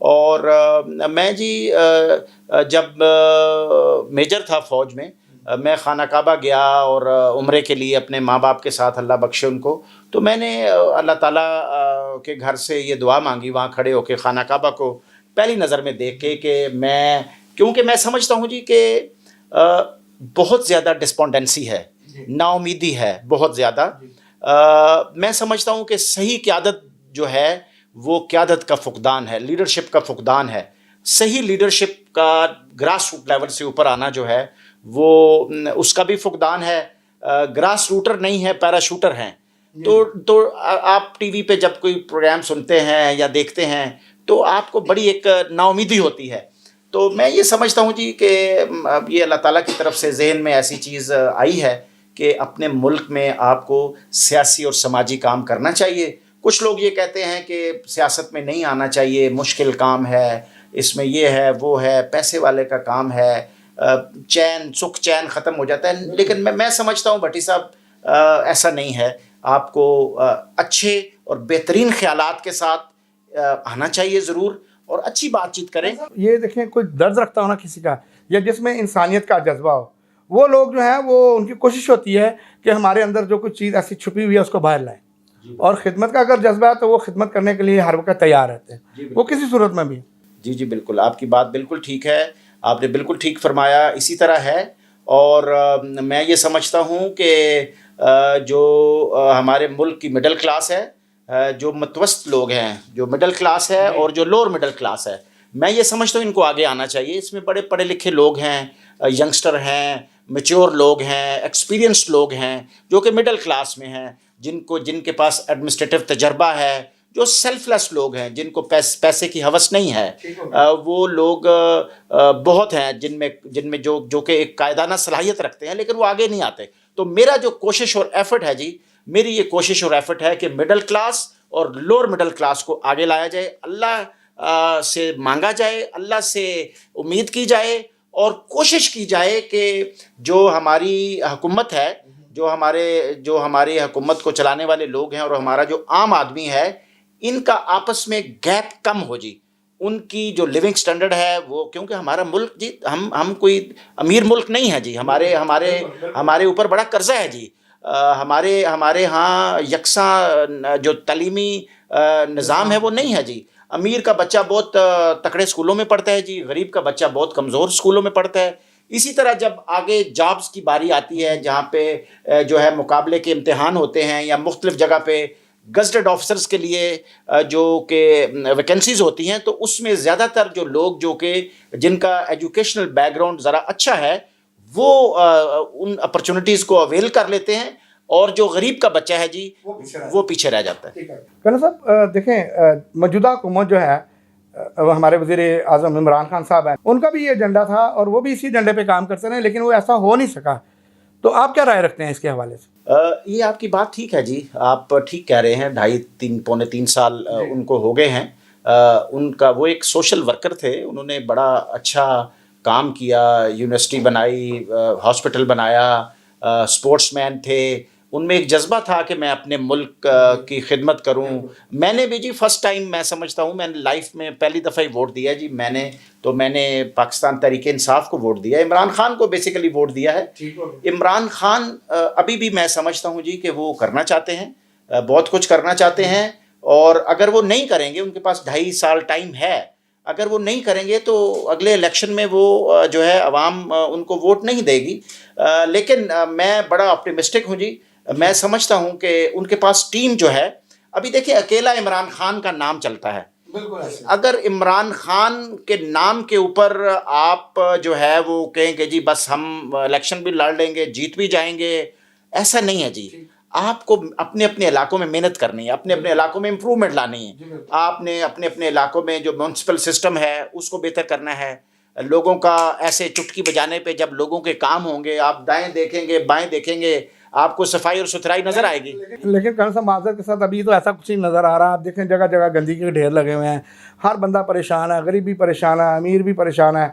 اور میں جی جب میجر تھا فوج میں، میں خانہ کعبہ گیا اور عمرے کے لیے اپنے ماں باپ کے ساتھ، اللہ بخشے ان کو، تو میں نے اللہ تعالیٰ کے گھر سے یہ دعا مانگی وہاں کھڑے ہو کے خانہ کعبہ کو پہلی نظر میں دیکھ کے، کہ کیونکہ میں سمجھتا ہوں جی کہ بہت زیادہ ڈسپونڈنسی ہے، نا امیدی ہے بہت زیادہ. میں سمجھتا ہوں کہ صحیح قیادت جو ہے وہ قیادت کا فقدان ہے، لیڈرشپ کا فقدان ہے. صحیح لیڈرشپ کا گراس روٹ لیول سے اوپر آنا جو ہے وہ اس کا بھی فقدان ہے. گراس روٹر نہیں ہے، پیراشوٹر ہیں. تو آپ ٹی وی پہ جب کوئی پروگرام سنتے ہیں یا دیکھتے ہیں تو آپ کو بڑی ایک نا امیدی ہوتی ہے. تو میں یہ سمجھتا ہوں جی کہ یہ اللہ تعالیٰ کی طرف سے ذہن میں ایسی چیز آئی ہے کہ اپنے ملک میں آپ کو سیاسی اور سماجی کام کرنا چاہیے. کچھ لوگ یہ کہتے ہیں کہ سیاست میں نہیں آنا چاہیے، مشکل کام ہے، اس میں یہ ہے وہ ہے، پیسے والے کا کام ہے، سکھ چین ختم ہو جاتا ہے. لیکن میں سمجھتا ہوں بھٹی صاحب ایسا نہیں ہے. آپ کو اچھے اور بہترین خیالات کے ساتھ آنا چاہیے ضرور، اور اچھی بات چیت کریں. یہ دیکھیں، کوئی درد رکھتا ہو نا کسی کا، یا جس میں انسانیت کا جذبہ ہو، وہ لوگ جو ہیں وہ ان کی کوشش ہوتی ہے کہ ہمارے اندر جو کچھ چیز ایسی چھپی ہوئی ہے اس کو باہر لائیں. اور خدمت کا اگر جذبہ ہے تو وہ خدمت کرنے کے لیے ہر وقت تیار رہتے ہیں، وہ کسی صورت میں بھی. جی بالکل، آپ کی بات بالکل ٹھیک ہے، آپ نے بالکل ٹھیک فرمایا، اسی طرح ہے. اور میں یہ سمجھتا ہوں کہ جو ہمارے ملک کی مڈل کلاس ہے، جو متوسط لوگ ہیں، جو مڈل کلاس ہے اور جو لوور مڈل کلاس ہے، میں یہ سمجھتا ہوں ان کو آگے آنا چاہیے. اس میں بڑے پڑھے لکھے لوگ ہیں، ینگسٹر ہیں، میچور لوگ ہیں، ایکسپیرینسڈ لوگ ہیں جو کہ مڈل کلاس میں ہیں، جن کے پاس ایڈمنسٹریٹو تجربہ ہے، جو سیلف لیس لوگ ہیں، جن کو پیسے کی ہوس نہیں ہے. وہ لوگ بہت ہیں جن میں جو کہ ایک قائدانہ صلاحیت رکھتے ہیں، لیکن وہ آگے نہیں آتے. تو میرا جو کوشش اور ایفرٹ ہے جی، میری یہ کوشش اور ایفرٹ ہے کہ مڈل کلاس اور لوور مڈل کلاس کو آگے لایا جائے، اللہ سے مانگا جائے، اللہ سے امید کی جائے، اور کوشش کی جائے کہ جو ہماری حکومت ہے، جو ہماری حکومت کو چلانے والے لوگ ہیں اور ہمارا جو عام آدمی ہے، ان کا آپس میں گیپ کم ہو جی. ان کی جو لیونگ سٹینڈرڈ ہے وہ، کیونکہ ہمارا ملک جی، ہم کوئی امیر ملک نہیں ہے جی. ہمارے اوپر بڑا قرضہ ہے جی. ہمارے ہاں یکساں جو تعلیمی نظام ہے وہ نہیں ہے جی. امیر کا بچہ بہت تکڑے اسکولوں میں پڑھتا ہے جی، غریب کا بچہ بہت کمزور اسکولوں میں پڑھتا ہے. اسی طرح جب آگے جابز کی باری آتی ہے، جہاں پہ جو ہے مقابلے کے امتحان ہوتے ہیں، یا مختلف جگہ پہ گزٹڈ آفیسرز کے لیے جو کہ ویکنسیز ہوتی ہیں، تو اس میں زیادہ تر جو لوگ جو کہ جن کا ایجوکیشنل بیک گراؤنڈ ذرا اچھا ہے، وہ ان اپرچونٹیز کو اویل کر لیتے ہیں، اور جو غریب کا بچہ ہے جی وہ پیچھے رہ جاتا ہے. کلر صاحب دیکھیں، موجودہ حکومت جو ہے، ہمارے وزیر اعظم عمران خان صاحب ہیں، ان کا بھی یہ ایجنڈا تھا اور وہ بھی اسی ایجنڈے پہ کام کرتے رہے، لیکن وہ ایسا ہو نہیں سکا. تو آپ کیا رائے رکھتے ہیں اس کے حوالے سے؟ یہ آپ کی بات ٹھیک ہے جی، آپ ٹھیک کہہ رہے ہیں. پونے تین سال ان کو ہو گئے ہیں. ان کا وہ ایک سوشل ورکر تھے، انہوں نے بڑا اچھا کام کیا، یونیورسٹی بنائی، ہاسپٹل بنایا، اسپورٹس مین تھے. ان میں ایک جذبہ تھا کہ میں اپنے ملک کی خدمت کروں. میں نے بھی جی فرسٹ ٹائم، میں سمجھتا ہوں میں نے لائف میں پہلی دفعہ ہی ووٹ دیا جی. میں نے پاکستان تحریک انصاف کو ووٹ دیا، عمران خان کو بیسیکلی ووٹ دیا ہے. عمران خان ابھی بھی میں سمجھتا ہوں جی کہ وہ کرنا چاہتے ہیں، بہت کچھ کرنا چاہتے ہیں. اور اگر وہ نہیں کریں گے، ان کے پاس 2.5 سال ٹائم ہے، اگر وہ نہیں کریں گے تو اگلے الیکشن میں وہ جو ہے عوام ان کو ووٹ نہیں دے گی. لیکن میں بڑا آپٹیمسٹک ہوں جی. میں سمجھتا ہوں کہ ان کے پاس ٹیم جو ہے، ابھی دیکھیں اکیلا عمران خان کا نام چلتا ہے. اگر عمران خان کے نام کے اوپر آپ جو ہے وہ کہیں کہ جی بس ہم الیکشن بھی لڑ لیں گے، جیت بھی جائیں گے، ایسا نہیں ہے جی. آپ کو اپنے اپنے علاقوں میں محنت کرنی ہے، اپنے اپنے علاقوں میں امپرومنٹ لانی ہے. آپ نے اپنے اپنے علاقوں میں جو میونسپل سسٹم ہے اس کو بہتر کرنا ہے. لوگوں کا ایسے چٹکی بجانے پہ جب لوگوں کے کام ہوں گے، آپ دائیں دیکھیں گے بائیں دیکھیں گے، آپ کو صفائی اور ستھرائی نظر آئے گی. لیکن کون سا معذرت کے ساتھ ابھی تو ایسا کچھ نہیں نظر آ رہا. آپ دیکھیں جگہ جگہ گندگی کے ڈھیر لگے ہوئے ہیں، ہر بندہ پریشان ہے، غریب بھی پریشان ہے، امیر بھی پریشان ہے.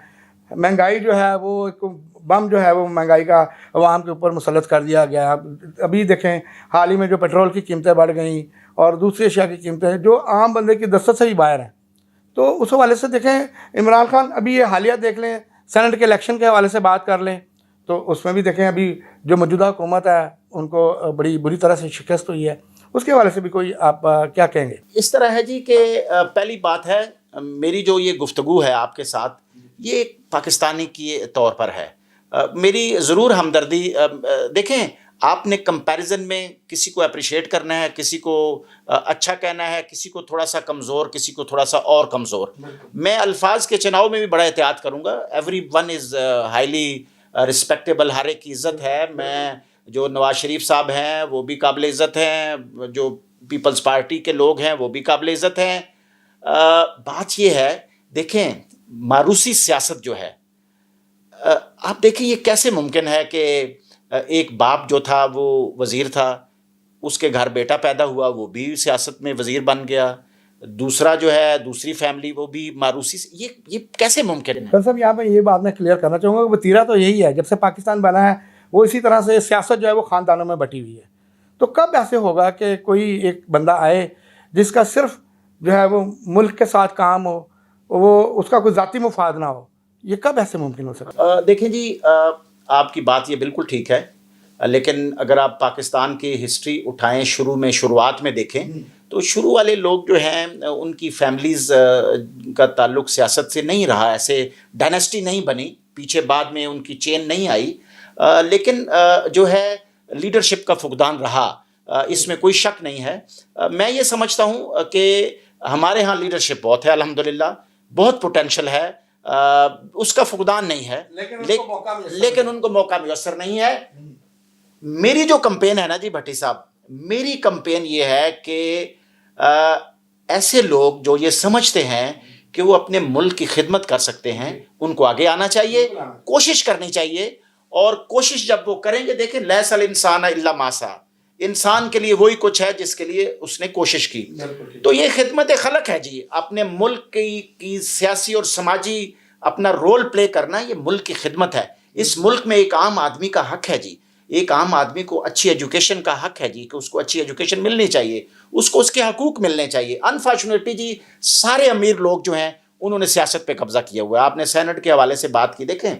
مہنگائی جو ہے وہ ایک بم جو ہے وہ مہنگائی کا عوام کے اوپر مسلط کر دیا گیا. ابھی دیکھیں حال ہی میں جو پیٹرول کی قیمتیں بڑھ گئیں اور دوسری اشیاء کی قیمتیں جو عام بندے کی دسترس سے ہی باہر ہیں. تو اس حوالے سے دیکھیں عمران خان ابھی یہ حالیہ دیکھ لیں، سینٹ کے الیکشن کے حوالے سے بات کر لیں تو اس میں بھی دیکھیں ابھی جو موجودہ حکومت ہے ان کو بڑی بری طرح سے شکست ہوئی ہے، اس کے حوالے سے بھی کوئی آپ کیا کہیں گے؟ اس طرح ہے جی کہ پہلی بات ہے، میری جو یہ گفتگو ہے آپ کے ساتھ یہ ایک پاکستانی کی طور پر ہے، میری ضرور ہمدردی، دیکھیں آپ نے کمپیریزن میں کسی کو اپریشیٹ کرنا ہے، کسی کو اچھا کہنا ہے، کسی کو تھوڑا سا کمزور، کسی کو تھوڑا سا اور کمزور، میں الفاظ کے چناؤ میں بھی بڑا احتیاط کروں گا. Everyone is highly respectable, ہر ایک کی عزت ہے. میں جو نواز شریف صاحب ہیں وہ بھی قابل عزت ہیں، جو پیپلز پارٹی کے لوگ ہیں وہ بھی قابل عزت ہیں. بات یہ ہے، دیکھیں ماروسی سیاست جو ہے، آپ دیکھیں یہ کیسے ممکن ہے کہ ایک باپ جو تھا وہ وزیر تھا، اس کے گھر بیٹا پیدا ہوا، وہ بھی سیاست میں وزیر بن گیا، دوسرا جو ہے دوسری فیملی وہ بھی ماروسی، یہ کیسے ممکن ہے؟ سر صاحب یہاں پہ یہ بات میں کلیئر کرنا چاہوں گا کہ وتیرہ تو یہی ہے، جب سے پاکستان بنا ہے وہ اسی طرح سے سیاست جو ہے وہ خاندانوں میں بٹی ہوئی ہے. تو کب ایسے ہوگا کہ کوئی ایک بندہ آئے جس کا صرف جو ہے وہ ملک کے ساتھ کام ہو، وہ اس کا کوئی ذاتی مفاد نہ ہو؟ یہ کب ایسے ممکن ہو سکتا ہے؟ دیکھیں جی، آپ کی بات یہ بالکل ٹھیک ہے، لیکن اگر آپ پاکستان کی ہسٹری اٹھائیں، شروعات میں دیکھیں تو شروع والے لوگ جو ہیں ان کی فیملیز کا تعلق سیاست سے نہیں رہا، ایسے ڈائنیسٹی نہیں بنی پیچھے، بعد میں ان کی چین نہیں آئی، لیکن جو ہے لیڈرشپ کا فقدان رہا، اس میں کوئی شک نہیں ہے. میں یہ سمجھتا ہوں کہ ہمارے ہاں لیڈرشپ بہت ہے الحمدللہ، بہت پوٹینشل ہے، اس کا فقدان نہیں ہے، لیکن ان کو موقع میسر نہیں ہے. میری جو کمپین ہے نا جی بھٹی صاحب، میری کمپین یہ ہے کہ ایسے لوگ جو یہ سمجھتے ہیں کہ وہ اپنے ملک کی خدمت کر سکتے ہیں، ان کو آگے آنا چاہیے، کوشش کرنی چاہیے، اور کوشش جب وہ کریں گے، دیکھیں لیس الانسان الا ما سعی، انسان کے لیے وہی کچھ ہے جس کے لیے اس نے کوشش کی. تو یہ خدمت خلق ہے جی، اپنے ملک کی سیاسی اور سماجی اپنا رول پلے کرنا، یہ ملک کی خدمت ہے. اس ملک میں ایک عام آدمی کا حق ہے جی، ایک عام آدمی کو اچھی ایجوکیشن کا حق ہے جی، کہ اس کو اچھی ایجوکیشن ملنی چاہیے، اس کو اس کے حقوق ملنے چاہیے. انفارچونیٹلی جی سارے امیر لوگ جو ہیں انہوں نے سیاست پہ قبضہ کیا ہوا ہے. آپ نے سینٹ کے حوالے سے بات کی، دیکھیں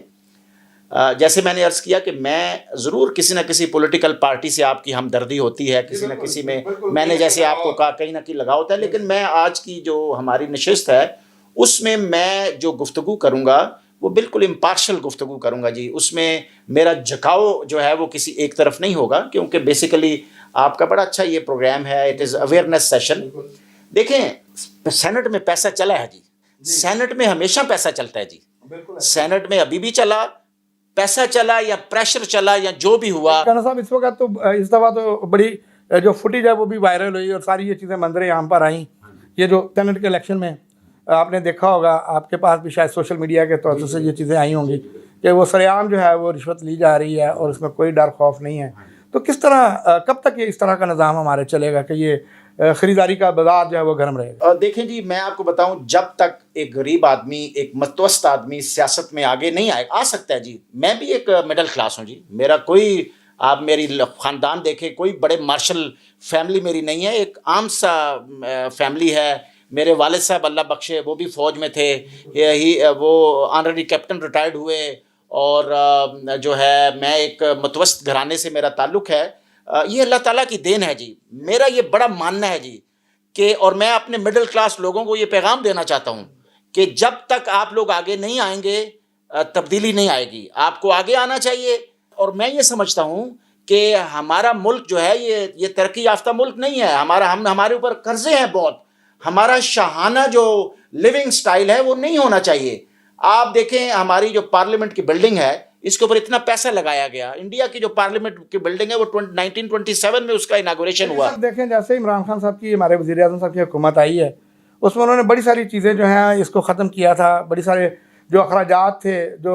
جیسے میں نے عرض کیا کہ میں ضرور کسی نہ کسی پولیٹیکل پارٹی سے آپ کی ہمدردی ہوتی ہے، کسی نہ کسی میں نے جیسے آپ کو کہا کہیں نہ کہیں لگا ہوتا ہے، لیکن میں آج کی جو ہماری نشست ہے اس میں میں جو گفتگو کروں گا وہ بالکل امپارشل گفتگو کروں گا جی. اس میں میرا جھکاؤ جو ہے وہ کسی ایک طرف نہیں ہوگا، کیونکہ بیسیکلی آپ کا بڑا اچھا یہ پروگرام ہے، اٹ از اویئرنیس سیشن. دیکھیں سینٹ میں پیسہ چلا ہے جی، سینٹ میں ہمیشہ پیسہ چلتا ہے جی، سینٹ میں ابھی بھی چلا، پیسہ چلا یا پریشر چلا یا جو بھی ہوا. رانا صاحب اس وقت تو اس دفعہ تو بڑی جو فوٹیج ہے وہ بھی وائرل ہوئی اور ساری یہ چیزیں منظر عام پر آئیں. یہ جو سینٹ کے الیکشن میں آپ نے دیکھا ہوگا، آپ کے پاس بھی شاید سوشل میڈیا کے طور سے یہ چیزیں آئی ہوں گی کہ وہ سرعام جو ہے وہ رشوت لی جا رہی ہے اور اس میں کوئی ڈر خوف نہیں ہے. تو کس طرح، کب تک یہ اس طرح کا نظام ہمارے چلے گا کہ یہ خریداری کا بازار جو ہے وہ گرم رہے گا؟ دیکھیں جی میں آپ کو بتاؤں، جب تک ایک غریب آدمی، ایک متوسط آدمی سیاست میں آگے نہیں آ سکتا ہے جی. میں بھی ایک مڈل کلاس ہوں جی، میرا کوئی، آپ میری خاندان دیکھیں کوئی بڑے مارشل فیملی میری نہیں ہے، ایک عام سا فیملی ہے. میرے والد صاحب اللہ بخشے وہ بھی فوج میں تھے، وہ آنرری کیپٹن ریٹائرڈ ہوئے، اور جو ہے میں ایک متوسط گھرانے سے میرا تعلق ہے. یہ اللہ تعالیٰ کی دین ہے جی. میرا یہ بڑا ماننا ہے جی کہ، اور میں اپنے مڈل کلاس لوگوں کو یہ پیغام دینا چاہتا ہوں کہ جب تک آپ لوگ آگے نہیں آئیں گے تبدیلی نہیں آئے گی. آپ کو آگے آنا چاہیے. اور میں یہ سمجھتا ہوں کہ ہمارا ملک جو ہے یہ ترقی یافتہ ملک نہیں ہے. ہمارے اوپر قرضے ہیں بہت. ہمارا شاہانہ جو لیونگ سٹائل ہے وہ نہیں ہونا چاہیے. آپ دیکھیں ہماری جو پارلیمنٹ کی بلڈنگ ہے اس کے اوپر اتنا پیسہ لگایا گیا. انڈیا کی جو پارلیمنٹ کی بلڈنگ ہے وہ 1927 میں اس کا اناگوریشن ہوا. دیکھیں جیسے عمران خان صاحب کی، ہمارے وزیر اعظم صاحب کی حکومت آئی ہے، اس میں انہوں نے بڑی ساری چیزیں جو ہیں اس کو ختم کیا تھا. بڑی سارے جو اخراجات تھے، جو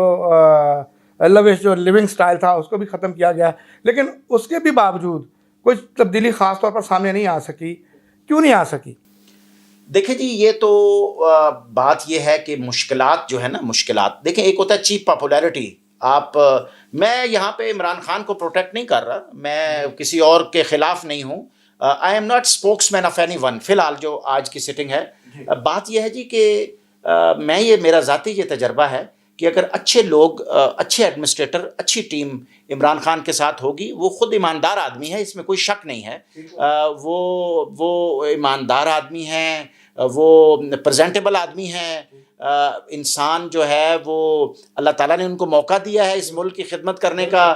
لوش جو لیونگ سٹائل تھا اس کو بھی ختم کیا گیا. لیکن اس کے بھی باوجود کچھ تبدیلی خاص طور پر سامنے نہیں آ سکی. کیوں نہیں آ سکی؟ دیکھیں جی یہ تو بات یہ ہے کہ مشکلات جو ہے نا، مشکلات دیکھیں، ایک ہوتا ہے چیپ پاپولیرٹی. میں یہاں پہ عمران خان کو پروٹیکٹ نہیں کر رہا، میں کسی اور کے خلاف نہیں ہوں. I am not spokesman of any one. فی الحال جو آج کی سٹنگ ہے بات یہ ہے جی کہ میں یہ میرا ذاتی یہ تجربہ ہے کہ اگر اچھے لوگ، اچھے ایڈمنسٹریٹر، اچھی ٹیم عمران خان کے ساتھ ہوگی، وہ خود ایماندار آدمی ہے، اس میں کوئی شک نہیں ہے، وہ ایماندار آدمی ہیں، وہ پریزنٹیبل آدمی ہیں، انسان جو ہے وہ اللہ تعالیٰ نے ان کو موقع دیا ہے اس ملک کی خدمت کرنے کا،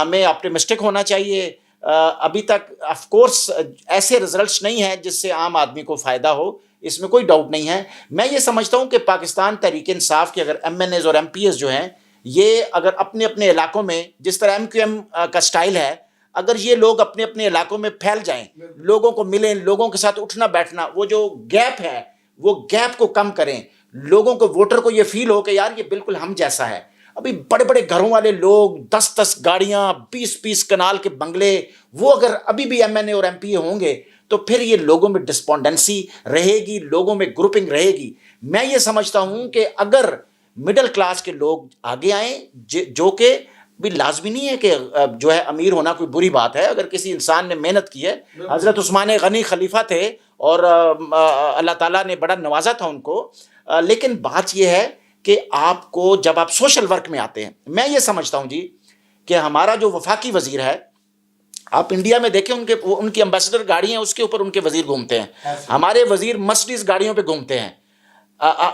ہمیں آپٹیمسٹک ہونا چاہیے۔ ابھی تک آف کورس ایسے رزلٹس نہیں ہیں جس سے عام آدمی کو فائدہ ہو، اس میں کوئی ڈاؤٹ نہیں ہے۔ میں یہ سمجھتا ہوں کہ پاکستان تحریک انصاف کے اگر ایم این ایز اور ایم پی ایز جو ہیں، یہ اگر اپنے اپنے علاقوں میں، جس طرح ایم کیو ایم کا سٹائل ہے، اگر یہ لوگ اپنے اپنے علاقوں میں پھیل جائیں، لوگوں کو ملیں، لوگوں کے ساتھ اٹھنا بیٹھنا، وہ جو گیپ ہے وہ گیپ کو کم کریں، لوگوں کو، ووٹر کو یہ فیل ہو کہ یار یہ بالکل ہم جیسا ہے۔ ابھی بڑے بڑے گھروں والے لوگ، 10 گاڑیاں، 20 کنال کے بنگلے، وہ اگر ابھی بھی ایم این اے اور ایم پی اے ہوں گے تو پھر یہ لوگوں میں ڈسپونڈنسی رہے گی، لوگوں میں گروپنگ رہے گی۔ میں یہ سمجھتا ہوں کہ اگر مڈل کلاس کے لوگ آگے آئیں، جو کہ بھی لازمی نہیں ہے کہ جو ہے امیر ہونا کوئی بری بات ہے، اگر کسی انسان نے محنت کی ہے، حضرت عثمان غنی خلیفہ تھے اور اللہ تعالیٰ نے بڑا نوازا تھا ان کو، لیکن بات یہ ہے کہ آپ کو جب آپ سوشل ورک میں آتے ہیں، میں یہ سمجھتا ہوں جی کہ ہمارا جو وفاقی وزیر ہے، آپ انڈیا میں دیکھیں ان کی امبیسڈر گاڑی ہیں، اس کے اوپر ان کے وزیر گھومتے ہیں، ہمارے وزیر مرسڈیز گاڑیوں پہ گھومتے ہیں،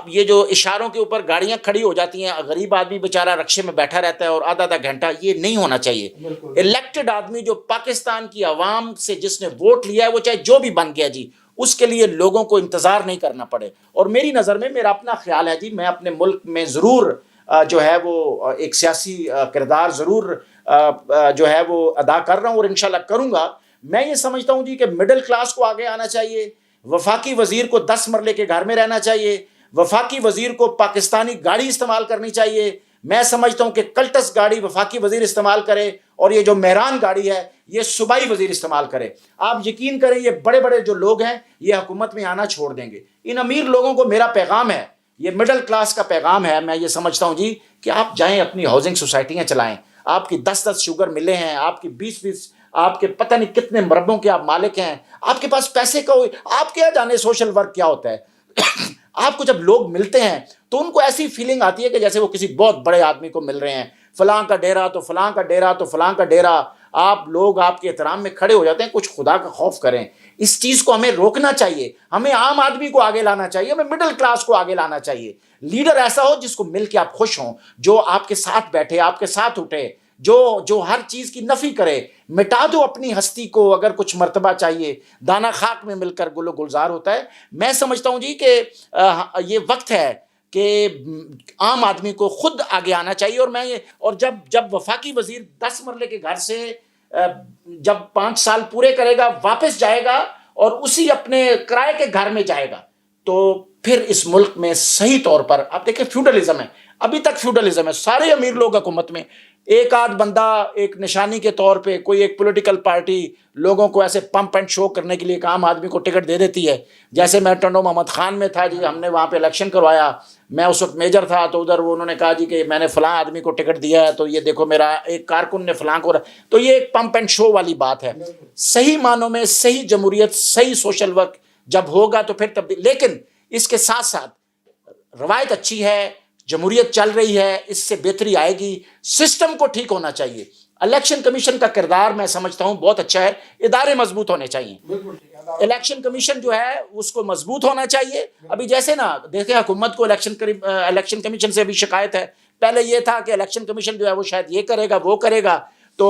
یہ جو اشاروں کے اوپر گاڑیاں کھڑی ہو جاتی ہیں، غریب آدمی بیچارہ رکشے میں بیٹھا رہتا ہے اور آدھا گھنٹہ، یہ نہیں ہونا چاہیے۔ الیکٹڈ آدمی جو پاکستان کی عوام سے جس نے ووٹ لیا ہے، وہ چاہے جو بھی بن گیا جی، اس کے لیے لوگوں کو انتظار نہیں کرنا پڑے۔ اور میری نظر میں، میرا اپنا خیال ہے جی، میں اپنے ملک میں ضرور جو ہے وہ ایک سیاسی کردار ضرور جو ہے وہ ادا کر رہا ہوں اور انشاءاللہ کروں گا۔ میں یہ سمجھتا ہوں جی کہ مڈل کلاس کو آگے آنا چاہیے، وفاقی وزیر کو 10 مرلے کے گھر میں رہنا چاہیے، وفاقی وزیر کو پاکستانی گاڑی استعمال کرنی چاہیے۔ میں سمجھتا ہوں کہ کلٹس گاڑی وفاقی وزیر استعمال کرے اور یہ جو مہران گاڑی ہے یہ صوبائی وزیر استعمال کرے۔ آپ یقین کریں یہ بڑے بڑے جو لوگ ہیں یہ حکومت میں آنا چھوڑ دیں گے۔ ان امیر لوگوں کو میرا پیغام ہے، یہ مڈل کلاس کا پیغام ہے، میں یہ سمجھتا ہوں جی کہ آپ جائیں اپنی ہاؤسنگ سوسائٹیاں چلائیں، آپ کی 10 شوگر ملیں ہیں، آپ کی 20 آپ کے پتہ نہیں کتنے مربوں کے آپ مالک ہیں، آپ کے پاس پیسے کا، آپ کیا جانے سوشل ورک کیا ہوتا ہے۔ آپ کو جب لوگ ملتے ہیں تو ان کو ایسی فیلنگ آتی ہے کہ جیسے وہ کسی بہت بڑے آدمی کو مل رہے ہیں، فلاں کا ڈیرا تو فلاں کا ڈیرا تو فلاں کا ڈیرا، آپ لوگ آپ کے احترام میں کھڑے ہو جاتے ہیں۔ کچھ خدا کا خوف کریں، اس چیز کو ہمیں روکنا چاہیے، ہمیں عام آدمی کو آگے لانا چاہیے، ہمیں مڈل کلاس کو آگے لانا چاہیے۔ لیڈر ایسا ہو جس کو مل کے آپ خوش ہوں، جو آپ کے ساتھ بیٹھے، آپ کے ساتھ اٹھے، جو ہر چیز کی نفی کرے۔ مٹا دو اپنی ہستی کو، اگر کچھ مرتبہ چاہیے، دانا خاک میں مل کر گل و گلزار ہوتا ہے۔ میں سمجھتا ہوں جی کہ یہ وقت ہے کہ عام آدمی کو خود آگے آنا چاہیے۔ اور جب وفاقی وزیر 10 مرلے کے گھر سے جب 5 سال پورے کرے گا، واپس جائے گا اور اسی اپنے کرائے کے گھر میں جائے گا، تو پھر اس ملک میں صحیح طور پر، آپ دیکھیں فیوڈلزم ہے، ابھی تک فیوڈلزم ہے، سارے امیر لوگ حکومت میں، ایک آدھ بندہ ایک نشانی کے طور پہ، کوئی ایک پولیٹیکل پارٹی لوگوں کو ایسے پمپ اینڈ شو کرنے کے لیے ایک عام آدمی کو ٹکٹ دے دیتی ہے۔ جیسے میں ٹنڈو محمد خان میں تھا جی، ہم نے وہاں پہ الیکشن کروایا، میں اس وقت میجر تھا، تو ادھر انہوں نے کہا جی کہ میں نے فلاں آدمی کو ٹکٹ دیا ہے، تو یہ دیکھو میرا ایک کارکن نے فلاں کو، تو یہ ایک پمپ اینڈ شو والی بات ہے۔ صحیح معنوں میں صحیح جمہوریت، صحیح سوشل ورک جب ہوگا تو پھر تبدیل، لیکن اس کے ساتھ ساتھ روایت اچھی ہے، جمہوریت چل رہی ہے، اس سے بہتری آئے گی، سسٹم کو ٹھیک ہونا چاہیے۔ الیکشن کمیشن کا کردار میں سمجھتا ہوں بہت اچھا ہے، ادارے مضبوط ہونے چاہیے، الیکشن کمیشن جو ہے اس کو مضبوط ہونا چاہیے۔ ابھی جیسے نا دیکھیں حکومت کو الیکشن کمیشن سے بھی شکایت ہے، پہلے یہ تھا کہ الیکشن کمیشن جو ہے وہ شاید یہ کرے گا وہ کرے گا، تو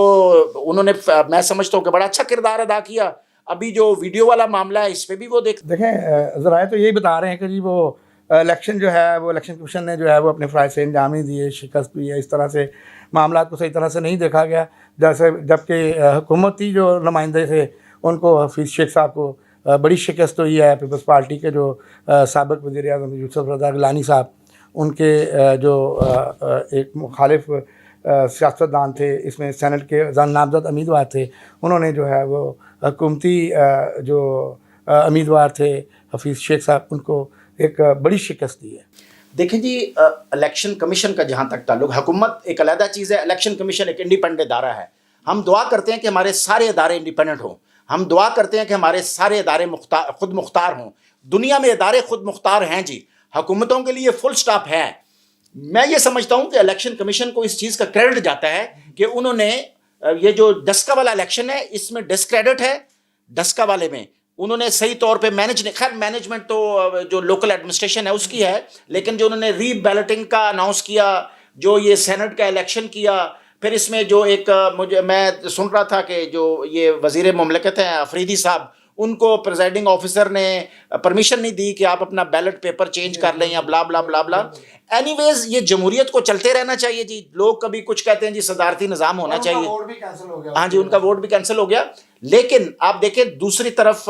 انہوں نے میں سمجھتا ہوں کہ بڑا اچھا کردار ادا کیا۔ ابھی جو ویڈیو والا معاملہ ہے اس پہ بھی وہ دیکھیں ذرائع تو یہی بتا رہے ہیں کہ جی وہ الیکشن جو ہے وہ الیکشن کمیشن نے جو ہے وہ اپنے فرائض سے انجام نہیں دیے، شکست ہوئی ہے، اس طرح سے معاملات کو صحیح طرح سے نہیں دیکھا گیا، جبکہ حکومتی جو نمائندے تھے ان کو حفیظ شیخ صاحب کو بڑی شکست ہوئی ہے۔ پیپلز پارٹی کے جو سابق وزیر اعظم یوسف رضا گیلانی صاحب، ان کے جو ایک مخالف سیاستدان تھے، اس میں سینٹ کے نامزد امیدوار تھے، انہوں نے جو ہے وہ حکومتی جو امیدوار تھے حفیظ شیخ صاحب، ان کو ایک بڑی شکست دی ہے۔ دیکھیں جی، الیکشن کمیشن کا جہاں تک تعلق، حکومت ایک علیحدہ چیز ہے، الیکشن کمیشن ایک انڈیپینڈنٹ ادارہ ہے۔ ہم دعا کرتے ہیں کہ ہمارے سارے ادارے انڈیپینڈنٹ ہوں، ہم دعا کرتے ہیں کہ ہمارے سارے ادارے خود مختار ہوں۔ دنیا میں ادارے خود مختار ہیں جی, حکومتوں کے لیے فل سٹاپ ہے. میں یہ سمجھتا ہوں کہ الیکشن کمیشن کو اس چیز کا کریڈٹ جاتا ہے کہ انہوں نے یہ جو ڈسکا والا الیکشن ہے اس میں ڈسکریڈٹ ہے. ڈسکا والے میں انہوں نے صحیح طور پہ خیر مینجمنٹ تو جو لوکل ایڈمنسٹریشن ہے اس کی ہے, لیکن جو انہوں نے ری بیلٹنگ کا اناؤنس کیا, جو یہ سینٹ کا الیکشن کیا, پھر اس میں جو ایک میں سن رہا تھا کہ جو یہ وزیر مملکت ہیں افریدی صاحب, ان کو پریزائڈنگ آفیسر نے پرمیشن نہیں دی کہ آپ اپنا بیلٹ پیپر چینج کر لیں یا بلا بلا بلا بلا. اینی ویز یہ جمہوریت کو چلتے رہنا چاہیے جی. لوگ کبھی کچھ کہتے ہیں جی صدارتی نظام ہونا چاہیے, ہاں جی ان کا ووٹ بھی کینسل ہو گیا. لیکن آپ دیکھیں دوسری طرف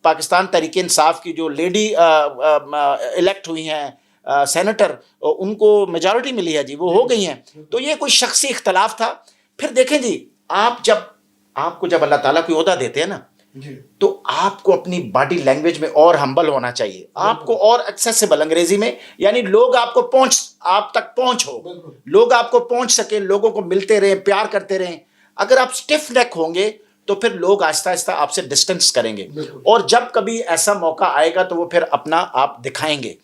پاکستان تحریک انصاف کی جو لیڈی الیکٹ ہوئی ہیں سینیٹر, ان کو میجارٹی ملی ہے جی, وہ ہو گئی ہیں. تو یہ کوئی شخصی اختلاف تھا. پھر دیکھیں جی, آپ کو جب اللہ تعالیٰ کوئی عہدہ دیتے ہیں نا تو آپ کو اپنی باڈی لینگویج میں اور ہمبل ہونا چاہیے, آپ کو اور ایکسیسیبل انگریزی میں, یعنی لوگ آپ تک پہنچ ہو, لوگ آپ کو پہنچ سکیں, لوگوں کو ملتے رہیں, پیار کرتے رہیں. اگر آپ اسٹف نیک ہوں گے تو پھر لوگ آہستہ آہستہ آپ سے ڈسٹینس کریں گے, اور جب کبھی ایسا موقع آئے گا تو وہ پھر اپنا آپ دکھائیں گے.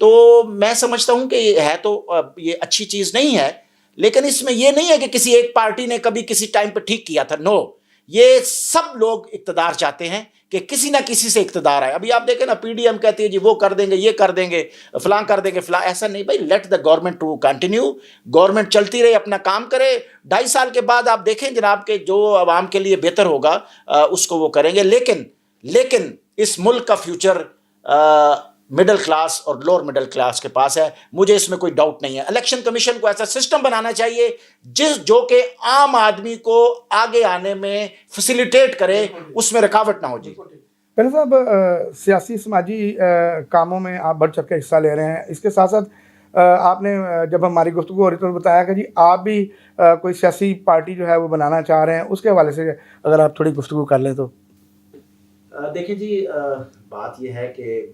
تو میں سمجھتا ہوں کہ یہ ہے تو یہ اچھی چیز نہیں ہے, لیکن اس میں یہ نہیں ہے کہ کسی ایک پارٹی نے کبھی کسی ٹائم پہ ٹھیک کیا تھا. نو, یہ سب لوگ اقتدار چاہتے ہیں کہ کسی نہ کسی سے اقتدار آئے. ابھی آپ دیکھیں نا پی ڈی ایم کہتی ہے جی وہ کر دیں گے, یہ کر دیں گے, فلاں کر دیں گے, فلاں. ایسا نہیں بھائی, let the government to continue, government چلتی رہے, اپنا کام کرے. 2.5 سال کے بعد آپ دیکھیں جناب کہ جو عوام کے لیے بہتر ہوگا اس کو وہ کریں گے. لیکن اس ملک کا فیوچر مڈل کلاس اور لوور مڈل کلاس کے پاس ہے, مجھے اس میں کوئی ڈاؤٹ نہیں ہے. الیکشن کمیشن کو ایسا سسٹم بنانا چاہیے جو کہ عام آدمی کو آگے آنے میں فیسیلیٹیٹ کرے, اس میں رکاوٹ نہ ہو. جی پہلے صاحب, سیاسی سماجی کاموں میں آپ بڑھ چڑھ کے حصہ لے رہے ہیں. اس کے ساتھ ساتھ آپ نے جب ہماری گفتگو ہو رہی تو بتایا کہ جی آپ بھی کوئی سیاسی پارٹی جو ہے وہ بنانا چاہ رہے ہیں. اس کے حوالے سے اگر آپ تھوڑی گفتگو کر لیں تو. دیکھیں جی, بات یہ ہے کہ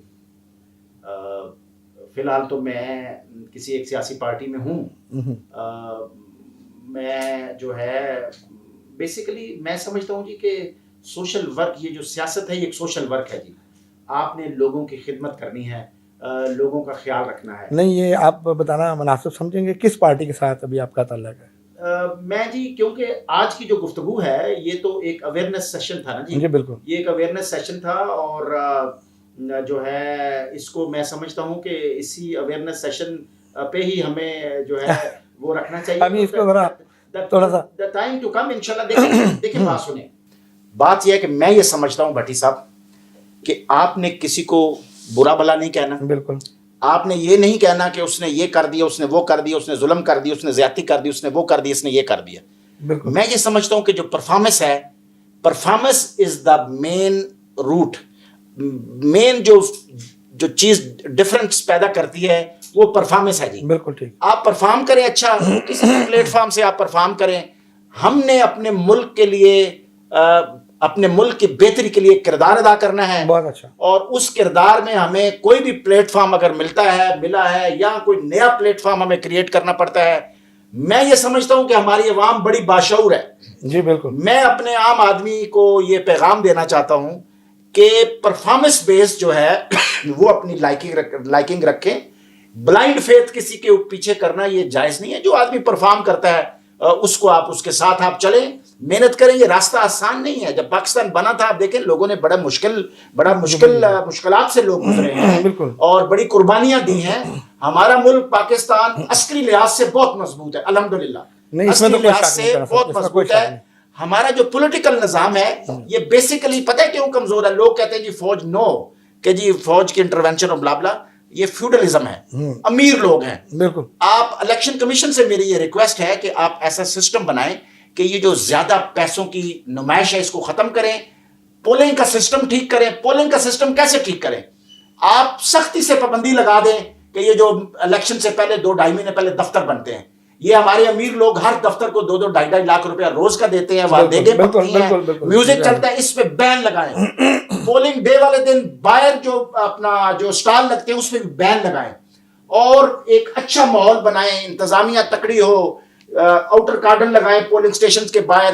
فی الحال تو میں کسی ایک سیاسی پارٹی میں ہوں. میں جو ہے بیسیکلی میں سمجھتا ہوں جی کہ سوشل ورک, یہ جو سیاست ہے یہ ایک سوشل ورک ہے جی. آپ نے لوگوں کی خدمت کرنی ہے, لوگوں کا خیال رکھنا ہے. نہیں, یہ آپ بتانا مناسب سمجھیں گے کس پارٹی کے ساتھ ابھی آپ کا تعلق ہے؟ میں جی, کیونکہ آج کی جو گفتگو ہے یہ تو ایک اویئرنیس سیشن تھا نا جی. جی بالکل, یہ ایک اویئرنیس سیشن تھا, اور جو ہے اس کو میں سمجھتا ہوں کہ اسی اویئرنیس سیشن پہ ہی ہمیں جو ہے وہ رکھنا چاہیے. ابھی اس کو ذرا تھوڑا سا ٹائم ٹو کم انشاءاللہ. دیکھیں بات سنیں, بات یہ ہے کہ میں یہ سمجھتا ہوں بھٹی صاحب کہ آپ نے کسی کو برا بھلا نہیں کہنا. بالکل, آپ نے یہ نہیں کہنا کہ اس نے یہ کر دیا, اس نے وہ کر دیا, اس نے ظلم کر دیا, اس نے زیادتی کر دی, اس نے وہ کر دیا, اس نے یہ کر دیا. بالکل, میں یہ سمجھتا ہوں کہ جو پرفارمنس ہے, performance is the main root, مین جو چیز ڈفرنس پیدا کرتی ہے وہ پرفارمنس ہے جی. بالکل ٹھیک. آپ پرفارم کریں, اچھا کسی پلیٹ فارم سے آپ پرفارم کریں. ہم نے اپنے ملک کے لیے, اپنے ملک کی بہتری کے لیے کردار ادا کرنا ہے. بہت اچھا. اور اس کردار میں ہمیں کوئی بھی پلیٹ فارم اگر ملا ہے یا کوئی نیا پلیٹ فارم ہمیں کریٹ کرنا پڑتا ہے, میں یہ سمجھتا ہوں کہ ہماری عوام بڑی باشعور ہے. جی بالکل. میں اپنے عام آدمی کو یہ پیغام دینا چاہتا ہوں کہ پرفارمنس بیس جو ہے وہ اپنی لائکنگ رکھیں. بلائنڈ فیتھ کسی کے پیچھے کرنا یہ جائز نہیں ہے. جو آدمی پرفارم کرتا ہے اس کو آپ اس کے ساتھ آپ چلیں, محنت کریں. یہ راستہ آسان نہیں ہے. جب پاکستان بنا تھا آپ دیکھیں لوگوں نے بڑا مشکلات سے لوگ گزرے ہیں اور بڑی قربانیاں دی ہیں. ہمارا ملک پاکستان عسکری لحاظ سے بہت مضبوط ہے الحمدللہ, عسکری لحاظ سے بہت مضبوط ہے. ہمارا جو پولیٹیکل نظام ہے یہ بیسیکلی پتہ ہے کیوں کمزور ہے. لوگ کہتے ہیں جی فوج کہ جی فوج کی انٹرونشن اور بلا بلا, یہ فیوڈلزم ہے, امیر لوگ ہیں. بالکل. آپ الیکشن کمیشن سے میری یہ ریکویسٹ ہے کہ آپ ایسا سسٹم بنائیں کہ یہ جو زیادہ پیسوں کی نمائش ہے اس کو ختم کریں, پولنگ کا سسٹم ٹھیک کریں. پولنگ کا سسٹم کیسے ٹھیک کریں؟ آپ سختی سے پابندی لگا دیں کہ یہ جو الیکشن سے پہلے 2-2.5 مہینے پہلے دفتر بنتے ہیں, یہ ہمارے امیر لوگ ہر دفتر کو 2-2-2.5 لاکھ روپیہ روز کا دیتے ہیں, دیگیں پکتی ہیں, میوزک چلتا ہے, اس پہ بین لگائیں. پولنگ ڈے والے دن باہر جو سٹال لگتے ہیں اس پہ بھی بین لگائیں, اور ایک اچھا ماحول بنائیں, انتظامیہ تکڑی ہو, آؤٹر کارڈن لگائیں پولنگ سٹیشنز کے باہر,